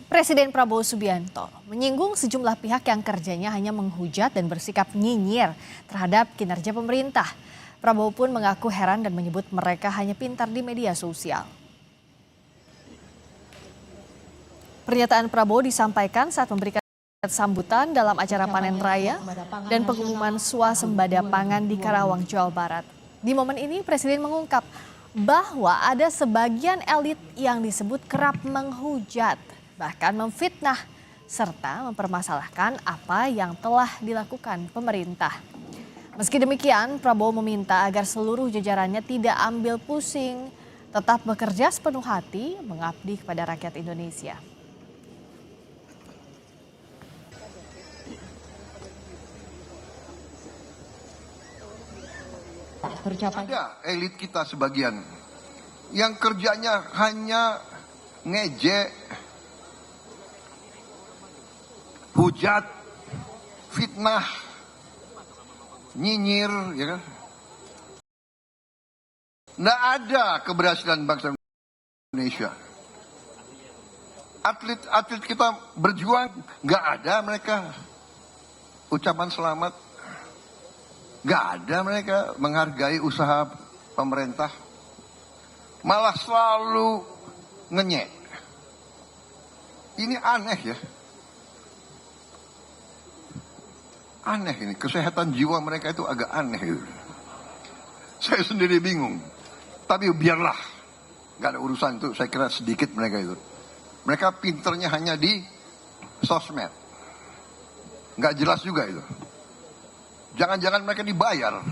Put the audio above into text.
Presiden Prabowo Subianto menyinggung sejumlah pihak yang kerjanya hanya menghujat dan bersikap nyinyir terhadap kinerja pemerintah. Prabowo pun mengaku heran dan menyebut mereka hanya pintar di media sosial. Pernyataan Prabowo disampaikan saat memberikan sambutan dalam acara panen raya dan pengumuman swasembada pangan di Karawang, Jawa Barat. Di momen ini Presiden mengungkap bahwa ada sebagian elit yang disebut kerap menghujat, bahkan memfitnah, serta mempermasalahkan apa yang telah dilakukan pemerintah. Meski demikian, Prabowo meminta agar seluruh jajarannya tidak ambil pusing, tetap bekerja sepenuh hati mengabdi kepada rakyat Indonesia. Ada elit kita sebagian yang kerjanya hanya ngejek, hujat, fitnah, nyinyir, ya kan? Nggak ada keberhasilan bangsa Indonesia. Atlet kita berjuang, nggak ada mereka ucapan selamat, nggak ada mereka menghargai usaha pemerintah, malah selalu ngenyek. Ini aneh ya. Aneh ini, kesehatan jiwa mereka itu agak aneh gitu. Saya sendiri bingung. Tapi biarlah, gak ada urusan itu, saya kira sedikit mereka itu. Mereka pinternya hanya di sosmed. Gak jelas juga itu. Jangan-jangan mereka dibayar.